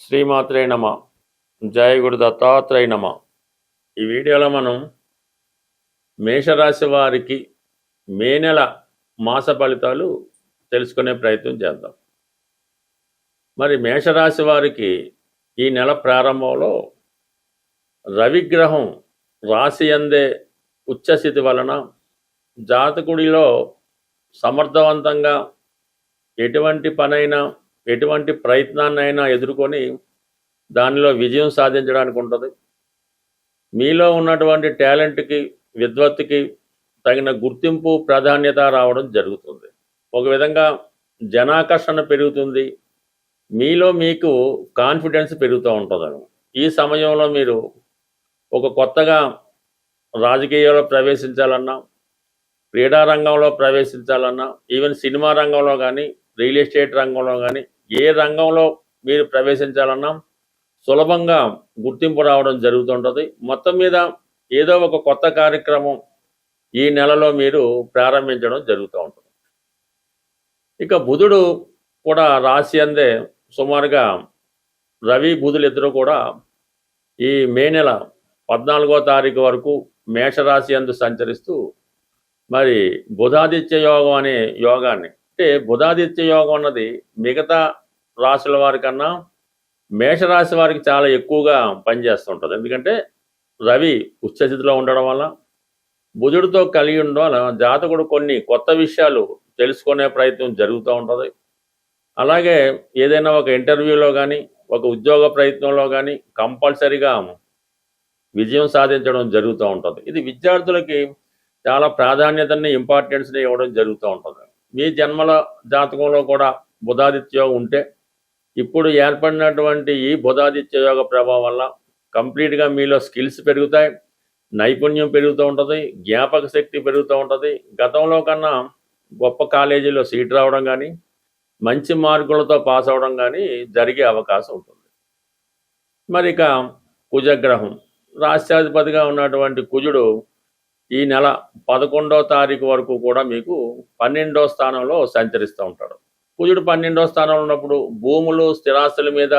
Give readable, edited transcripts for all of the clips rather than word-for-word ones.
శ్రీమాత్రే నమ. జయ గురు దత్తాత్రేయ నమ. ఈ వీడియోలో మనం మేషరాశి వారికి మే నెల మాస ఫలితాలు తెలుసుకునే ప్రయత్నం చేద్దాం. మరి మేషరాశి వారికి ఈ నెల ప్రారంభంలో రవిగ్రహం రాశి అందే ఉచ్చస్థితి వలన జాతకుడిలో సమర్థవంతంగా ఎటువంటి పనైనా ఎటువంటి ప్రయత్నాన్నైనా ఎదుర్కొని దానిలో విజయం సాధించడానికి ఉంటుంది. మీలో ఉన్నటువంటి టాలెంట్కి విద్వత్తుకి తగిన గుర్తింపు ప్రాధాన్యత రావడం జరుగుతుంది. ఒక విధంగా జనాకర్షణ పెరుగుతుంది, మీలో మీకు కాన్ఫిడెన్స్ పెరుగుతూ ఉంటుంది. ఈ సమయంలో మీరు ఒక కొత్తగా రాజకీయాల్లో ప్రవేశించాలన్నా, క్రీడా రంగంలో ప్రవేశించాలన్నా, ఈవెన్ సినిమా రంగంలో కానీ రియల్ ఎస్టేట్ రంగంలో కానీ ఏ రంగంలో మీరు ప్రవేశించాలన్నా సులభంగా గుర్తింపు రావడం జరుగుతుంటుంది. మొత్తం మీద ఏదో ఒక కొత్త కార్యక్రమం ఈ నెలలో మీరు ప్రారంభించడం జరుగుతూ ఉంటుంది. ఇక బుధుడు కూడా రాశి అందే సుమారుగా రవి బుధులు ఇద్దరు కూడా ఈ మే నెల 14వ తారీఖు వరకు మేషరాశి అందు సంచరిస్తూ మరి బుధాదిత్య యోగం అనే యోగాన్ని, అంటే బుధాదిత్య యోగం అన్నది మిగతా రాశుల వారికన్నా మేషరాశి వారికి చాలా ఎక్కువగా పనిచేస్తుంటుంది. ఎందుకంటే రవి ఉచ్చస్థితిలో ఉండడం వల్ల, బుధుడితో కలిగి ఉండడం వల్ల జాతకుడు కొన్ని కొత్త విషయాలు తెలుసుకునే ప్రయత్నం జరుగుతూ ఉంటుంది. అలాగే ఏదైనా ఒక ఇంటర్వ్యూలో కానీ ఒక ఉద్యోగ ప్రయత్నంలో కానీ కంపల్సరీగా విజయం సాధించడం జరుగుతూ ఉంటుంది. ఇది విద్యార్థులకి చాలా ప్రాధాన్యతని ఇంపార్టెన్స్ని ఇవ్వడం జరుగుతూ ఉంటుంది. మీ జన్మల జాతకంలో కూడా బుధాదిత్య యోగం ఉంటే ఇప్పుడు ఏర్పడినటువంటి ఈ బుధాదిత్య యోగ ప్రభావం వల్ల కంప్లీట్గా మీలో స్కిల్స్ పెరుగుతాయి, నైపుణ్యం పెరుగుతూ ఉంటుంది, జ్ఞాపక శక్తి పెరుగుతూ ఉంటుంది. గతంలో కన్నా గొప్ప కాలేజీలో సీట్ రావడం కానీ మంచి మార్కులతో పాస్ అవడం కానీ జరిగే అవకాశం ఉంటుంది. మరి ఇక కుజగ్రహం రాష్ట్రాధిపతిగా ఉన్నటువంటి కుజుడు ఈ నెల 11వ తారీఖు వరకు కూడా మీకు 12వ స్థానంలో సంచరిస్తూ ఉంటాడు. కుజుడు 12వ స్థానంలో ఉన్నప్పుడు భూములు స్థిరాస్తుల మీద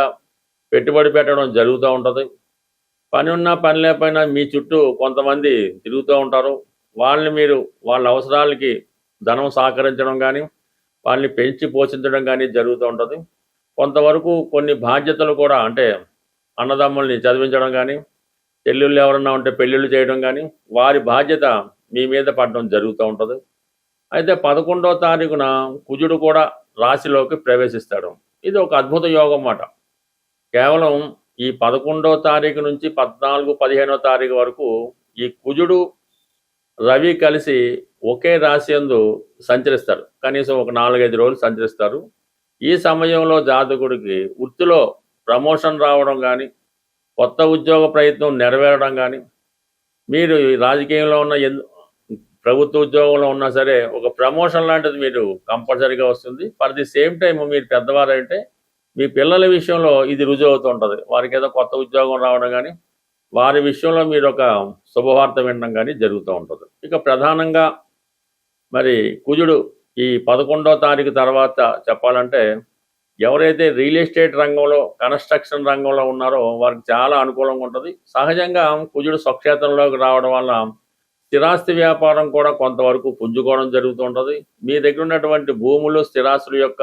పెట్టుబడి పెట్టడం జరుగుతూ ఉంటుంది. పని ఉన్నా పని లేకపోయినా మీ చుట్టూ కొంతమంది తిరుగుతూ ఉంటారు. వాళ్ళని మీరు వాళ్ళ అవసరాలకి ధనం సహకరించడం కానీ వాళ్ళని పెంచి పోషించడం కానీ జరుగుతూ ఉంటుంది. కొంతవరకు కొన్ని బాధ్యతలు కూడా, అంటే అన్నదమ్ముల్ని చదివించడం కానీ, చెల్లెళ్ళు ఎవరన్నా ఉంటే పెళ్ళిళ్ళు చేయడం కానీ వారి బాధ్యత మీ మీద పడడం జరుగుతూ ఉంటుంది. అయితే 11వ తారీఖున కుజుడు కూడా రాశిలోకి ప్రవేశిస్తాడు. ఇది ఒక అద్భుత యోగం అన్నమాట. కేవలం ఈ 11వ తారీఖు నుంచి 14, 15వ తారీఖు వరకు ఈ కుజుడు రవి కలిసి ఒకే రాశి యందు సంచరిస్తారు. కనీసం ఒక 4-5 రోజులు సంచరిస్తారు. ఈ సమయంలో జాతకుడికి వృత్తిలో ప్రమోషన్ రావడం కానీ, కొత్త ఉద్యోగ ప్రయత్నం నెరవేరడం కానీ, మీరు రాజకీయంలో ఉన్న ప్రభుత్వ ఉద్యోగంలో ఉన్నా సరే ఒక ప్రమోషన్ లాంటిది మీరు కంపల్సరీగా వస్తుంది. ఫర్ ది సేమ్ టైం మీరు పెద్దవారంటే మీ పిల్లల విషయంలో ఇది రుజువు అవుతూ ఉంటుంది. వారికి ఏదో కొత్త ఉద్యోగం రావడం కానీ వారి విషయంలో మీరు ఒక శుభవార్త వినడం కానీ జరుగుతూ ఉంటుంది. ఇక ప్రధానంగా మరి కుజుడు ఈ 11వ తారీఖు తర్వాత చెప్పాలంటే ఎవరైతే రియల్ ఎస్టేట్ రంగంలో కన్స్ట్రక్షన్ రంగంలో ఉన్నారో వారికి చాలా అనుకూలంగా ఉంటుంది. సహజంగా కుజుడు స్వక్షేత్రంలోకి రావడం వల్ల స్థిరాస్తి వ్యాపారం కూడా కొంతవరకు పుంజుకోవడం జరుగుతూ ఉంటుంది. మీ దగ్గర ఉన్నటువంటి భూములు స్థిరాస్తుల యొక్క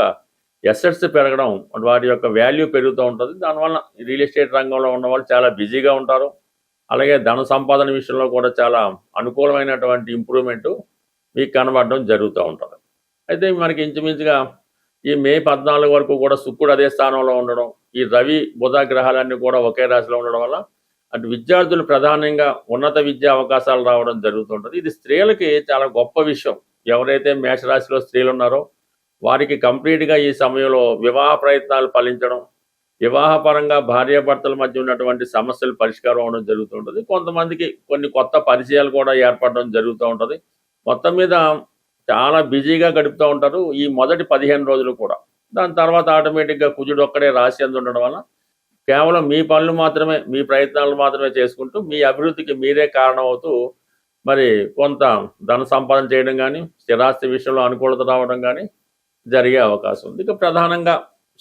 ఎసెట్స్ పెరగడం, వాటి యొక్క వాల్యూ పెరుగుతూ ఉంటుంది. దానివల్ల రియల్ ఎస్టేట్ రంగంలో ఉన్న వాళ్ళు చాలా బిజీగా ఉంటారు. అలాగే ధన సంపాదన విషయంలో కూడా చాలా అనుకూలమైనటువంటి ఇంప్రూవ్మెంటు మీకు కనబడడం జరుగుతూ ఉంటుంది. అయితే మనకి ఇంచుమించుగా ఈ మే 14 వరకు కూడా శుక్రుడు అదే స్థానంలో ఉండడం, ఈ రవి బుధ గ్రహాలన్నీ కూడా ఒకే రాశిలో ఉండడం వల్ల అటు విద్యార్థులు ప్రధానంగా ఉన్నత విద్యా అవకాశాలు రావడం జరుగుతుంటుంది. ఇది స్త్రీలకి చాలా గొప్ప విషయం. ఎవరైతే మేషరాశిలో స్త్రీలు ఉన్నారో వారికి కంప్లీట్గా ఈ సమయంలో వివాహ ప్రయత్నాలు ఫలించడం, వివాహపరంగా భార్యాభర్తల మధ్య ఉన్నటువంటి సమస్యలు పరిష్కారం అవడం జరుగుతుంటుంది. కొంతమందికి కొన్ని కొత్త పరిచయాలు కూడా ఏర్పడడం జరుగుతూ ఉంటుంది. మొత్తం మీద చాలా బిజీగా గడుపుతూ ఉంటారు ఈ మొదటి 15 రోజులు కూడా. దాని తర్వాత ఆటోమేటిక్గా కుజుడు ఒక్కడే రాశి అందు ఉండడం వల్ల కేవలం మీ పనులు మాత్రమే, మీ ప్రయత్నాలు మాత్రమే చేసుకుంటూ మీ అభివృద్ధికి మీరే కారణమవుతూ మరి కొంత ధన సంపాదన చేయడం కానీ, స్థిరాస్తి విషయంలో అనుకూలత రావడం కానీ జరిగే అవకాశం ఉంది. ఇక ప్రధానంగా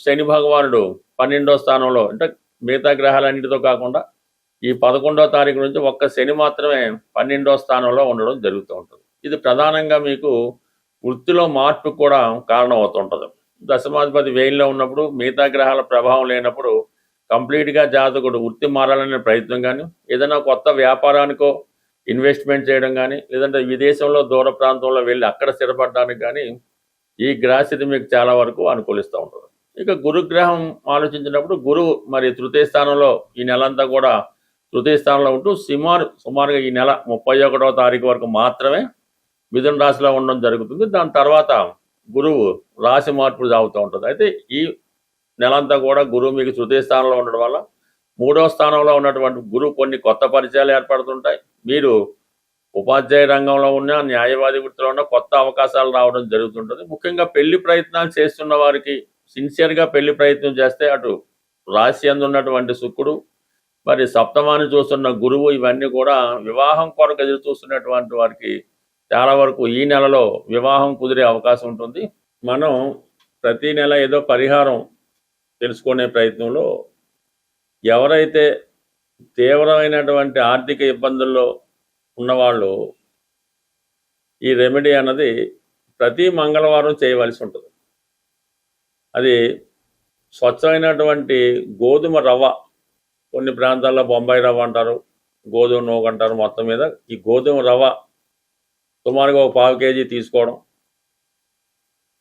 శని భగవానుడు 12వ స్థానంలో, అంటే మిగతా గ్రహాలన్నిటితో కాకుండా ఈ 11వ తారీఖు నుంచి ఒక్క శని మాత్రమే 12వ స్థానంలో ఉండడం జరుగుతూ ఉంటుంది. ఇది ప్రధానంగా మీకు వృత్తిలో మార్పు కూడా కారణం అవుతుంటుంది. దశమాధిపతి వేయిల్లో ఉన్నప్పుడు, మిగతా గ్రహాల ప్రభావం లేనప్పుడు కంప్లీట్గా జాతకుడు వృత్తి మారాలనే ప్రయత్నం కానీ, ఏదైనా కొత్త వ్యాపారానికో ఇన్వెస్ట్మెంట్ చేయడం కానీ, లేదంటే విదేశంలో దూర ప్రాంతంలో వెళ్ళి అక్కడ స్థిరపడడానికి కానీ ఈ గ్రహస్థితి మీకు చాలా వరకు అనుకూలిస్తూ ఉంటుంది. ఇక గురుగ్రహం ఆలోచించినప్పుడు గురువు మరి తృతీయ స్థానంలో ఈ నెలంతా కూడా తృతీయ స్థానంలో ఉంటూ సుమారుగా ఈ నెల 31వ తారీఖు వరకు మాత్రమే మిథున రాశిలో ఉండడం జరుగుతుంది. దాని తర్వాత గురువు రాశి మార్పులు సాగుతూ ఉంటుంది. అయితే ఈ నెలంతా కూడా గురువు మీకు తృతీయ స్థానంలో ఉండడం వల్ల 3వ స్థానంలో ఉన్నటువంటి గురువు కొన్ని కొత్త పరిచయాలు ఏర్పడుతుంటాయి. మీరు ఉపాధ్యాయ రంగంలో ఉన్న, న్యాయవాది వృత్తిలో ఉన్న కొత్త అవకాశాలు రావడం జరుగుతుంటుంది. ముఖ్యంగా పెళ్లి ప్రయత్నాలు చేస్తున్న వారికి సిన్సియర్గా పెళ్లి ప్రయత్నం చేస్తే అటు రాశి యందు ఉన్నటువంటి శుక్రుడు, మరి సప్తమాన్ని చూస్తున్న గురువు, ఇవన్నీ కూడా వివాహం కొరకు ఎదురు చూస్తున్నటువంటి వారికి చాలా వరకు ఈ నెలలో వివాహం కుదిరే అవకాశం ఉంటుంది. మనం ప్రతి నెల ఏదో పరిహారం తెలుసుకునే ప్రయత్నంలో ఎవరైతే తీవ్రమైనటువంటి ఆర్థిక ఇబ్బందుల్లో ఉన్నవాళ్ళు ఈ రెమెడీ అన్నది ప్రతి మంగళవారం చేయవలసి ఉంటుంది. అది స్వచ్ఛమైనటువంటి గోధుమ రవ్వ, కొన్ని ప్రాంతాల్లో బొంబాయి రవ్వ అంటారు, గోధుమ నూక అంటారు, మొత్తం మీద ఈ గోధుమ రవ్వ సుమారుగా ఒక 1/4 కేజీ తీసుకోవడం,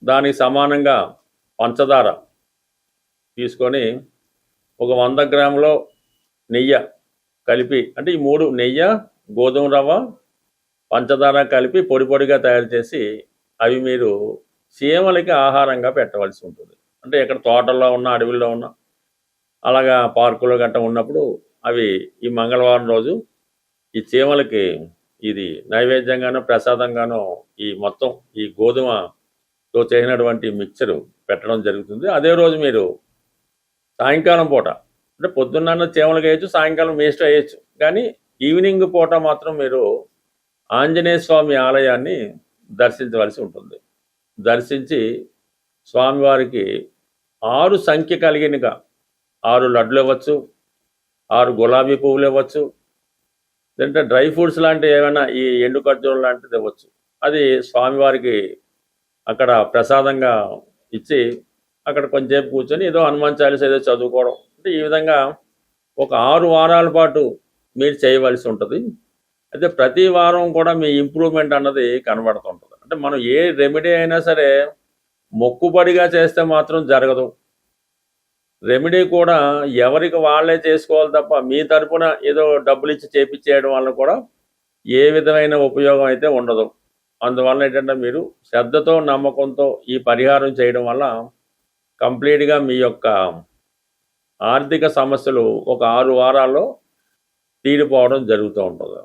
దానికి సమానంగా పంచదార తీసుకొని ఒక 100 గ్రాముల నెయ్యి కలిపి, అంటే ఈ 3 నెయ్యి, గోధుమ రవ్వ, పంచదార కలిపి పొడి పొడిగా తయారు చేసి అవి మీరు చీమలకి ఆహారంగా పెట్టవలసి ఉంటుంది. అంటే ఎక్కడ తోటల్లో ఉన్న, అడవిలో ఉన్న, అలాగా పార్కులో గట్ట ఉన్నప్పుడు అవి ఈ మంగళవారం రోజు ఈ చీమలకి ఇది నైవేద్యంగానో ప్రసాదంగానో ఈ మొత్తం ఈ గోధుమతో చేసినటువంటి మిక్చరు పెట్టడం జరుగుతుంది. అదే రోజు మీరు సాయంకాలం పూట, అంటే పొద్దున్న చీమలకి వేయచ్చు, సాయంకాలం వేస్ట్ వేయచ్చు, కానీ ఈవినింగ్ పూట మాత్రం మీరు ఆంజనేయ స్వామి ఆలయాన్ని దర్శించవలసి ఉంటుంది. దర్శించి స్వామివారికి 6 సంఖ్య కలిగినగా 6 లడ్లు ఇవ్వచ్చు, 6 గులాబీ పువ్వులు ఇవ్వచ్చు, లేదంటే డ్రై ఫ్రూట్స్ లాంటివి ఏమైనా ఈ ఎండు ఖర్జూరం లాంటిది ఇవ్వచ్చు. అది స్వామివారికి అక్కడ ప్రసాదంగా ఇచ్చి అక్కడ కొంచెంసేపు కూర్చొని ఏదో హనుమాన్ చాలీసా ఏదో చదువుకోవడం. అంటే ఈ విధంగా ఒక 6 వారాల పాటు మీరు చేయవలసి ఉంటుంది. అయితే ప్రతి వారం కూడా మీ ఇంప్రూవ్మెంట్ అన్నది కనబడుతుంటుంది. అంటే మనం ఏ రెమెడీ అయినా సరే మొక్కుబడిగా చేస్తే మాత్రం జరగదు. రెమెడీ కూడా ఎవరికి వాళ్ళే చేసుకోవాలి తప్ప మీ తరపున ఏదో డబ్బులు ఇచ్చి చేపించేయడం వల్ల కూడా ఏ విధమైన ఉపయోగం అయితే ఉండదు. అందువల్ల ఏంటంటే మీరు శ్రద్ధతో, నమ్మకంతో ఈ పరిహారం చేయడం వల్ల కంప్లీట్గా మీ యొక్క ఆర్థిక సమస్యలు ఒక 6 వారాల్లో తీరిపోవడం జరుగుతూ ఉంటుంది.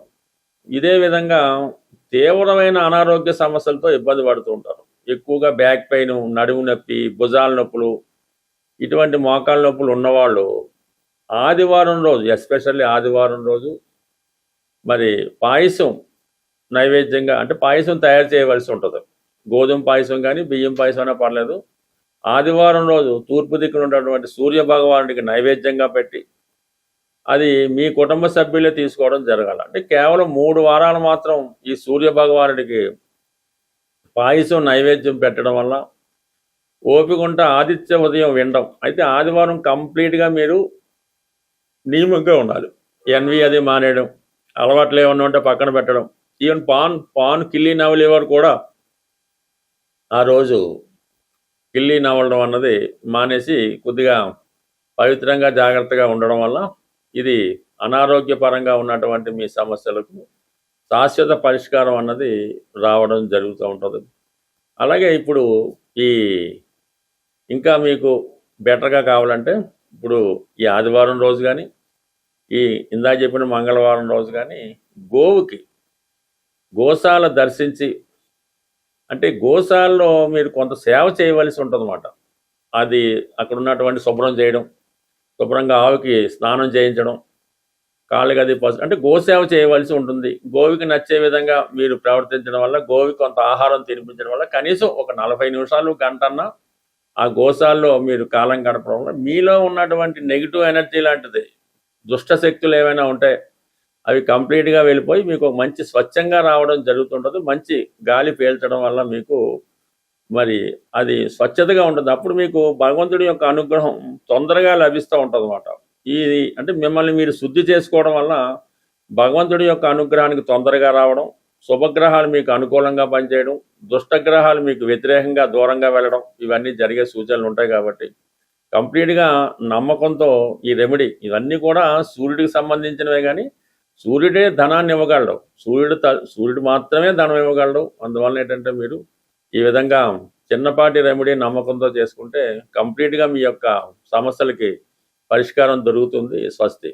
ఇదే విధంగా తీవ్రమైన అనారోగ్య సమస్యలతో ఇబ్బంది పడుతూ ఉంటారు. ఎక్కువగా బ్యాక్ పెయిన్, నడుము నొప్పి, భుజాల నొప్పులు, ఇటువంటి మోకాళ్ళ నొప్పులు ఉన్నవాళ్ళు ఆదివారం రోజు, ఎస్పెషల్లీ ఆదివారం రోజు మరి పాయసం నైవేద్యంగా, అంటే పాయసం తయారు చేయవలసి ఉంటుంది. గోధుమ పాయసం కానీ బియ్యం పాయసం అయినా పర్లేదు. ఆదివారం రోజు తూర్పు దిక్కున ఉన్నటువంటి సూర్య భగవానుడికి నైవేద్యంగా పెట్టి అది మీ కుటుంబ సభ్యులే తీసుకోవడం జరగాలి. అంటే కేవలం 3 వారాలు మాత్రం ఈ సూర్య భగవానుడికి పాయసం నైవేద్యం పెట్టడం వల్ల ఓపిక ఉంటే ఆదిత్య ఉదయం వినడం. అయితే ఆదివారం కంప్లీట్గా మీరు నియమంగా ఉండాలి. ఎన్వి అది మానేయడం, అలవాట్లు ఏమన్నా ఉంటే పక్కన పెట్టడం. ఈవెన్ పాన్ కిల్లి నవలేవారు కూడా ఆ రోజు కిల్లి నవలడం అన్నది మానేసి కొద్దిగా పవిత్రంగా జాగ్రత్తగా ఉండడం వల్ల ఇది అనారోగ్యపరంగా ఉన్నటువంటి మీ సమస్యలకు శాశ్వత పరిష్కారం అన్నది రావడం జరుగుతూ ఉంటుంది. అలాగే ఇప్పుడు ఈ ఇంకా మీకు బెటర్గా కావాలంటే ఇప్పుడు ఈ ఆదివారం రోజు కానీ, ఈ ఇందాక చెప్పిన మంగళవారం రోజు కానీ గోవుకి గోశాల దర్శించి, అంటే గోశాలలో మీరు కొంత సేవ చేయవలసి ఉంటుందన్నమాట. అది అక్కడ ఉన్నటువంటి శుభ్రం చేయడం, శుభ్రంగా ఆవుకి స్నానం చేయించడం, కాళ్ళకి అది అంటే గోసేవ చేయవలసి ఉంటుంది. గోవికి నచ్చే విధంగా మీరు ప్రవర్తించడం వల్ల, గోవికి కొంత ఆహారం తినిపించడం వల్ల కనీసం ఒక 40 నిమిషాలు, గంటన్నా ఆ గోశాల్లో మీరు కాలం గడపడం వల్ల మీలో ఉన్నటువంటి నెగిటివ్ ఎనర్జీ లాంటిది దుష్ట శక్తులు ఏమైనా ఉంటే అవి కంప్లీట్గా వెళ్ళిపోయి మీకు ఒక మంచి స్వచ్ఛంగా రావడం జరుగుతుంటుంది. మంచి గాలి పీల్చడం వల్ల మీకు మరి అది స్వచ్ఛతగా ఉంటుంది. అప్పుడు మీకు భగవంతుడి యొక్క అనుగ్రహం తొందరగా లభిస్తూ ఉంటుంది అన్నమాట. ఇది అంటే మిమ్మల్ని మీరు శుద్ధి చేసుకోవడం వల్ల భగవంతుడి యొక్క అనుగ్రహానికి తొందరగా రావడం, శుభగ్రహాలు మీకు అనుకూలంగా పనిచేయడం, దుష్టగ్రహాలు మీకు వ్యతిరేకంగా దూరంగా వెళ్ళడం, ఇవన్నీ జరిగే సూచనలు ఉంటాయి. కాబట్టి కంప్లీట్గా నమ్మకంతో ఈ రెమెడీ ఇవన్నీ కూడా సూర్యుడికి సంబంధించినవే, కానీ సూర్యుడే ధనాన్ని ఇవ్వగలడు. సూర్యుడు మాత్రమే ధనం ఇవ్వగలడు. అందువల్ల ఏంటంటే మీరు ఈ విధంగా చిన్నపాటి రెమెడీ నమ్మకంతో చేసుకుంటే కంప్లీట్గా మీ యొక్క సమస్యలకి పరిష్కారం దొరుకుతుంది. స్వస్తి.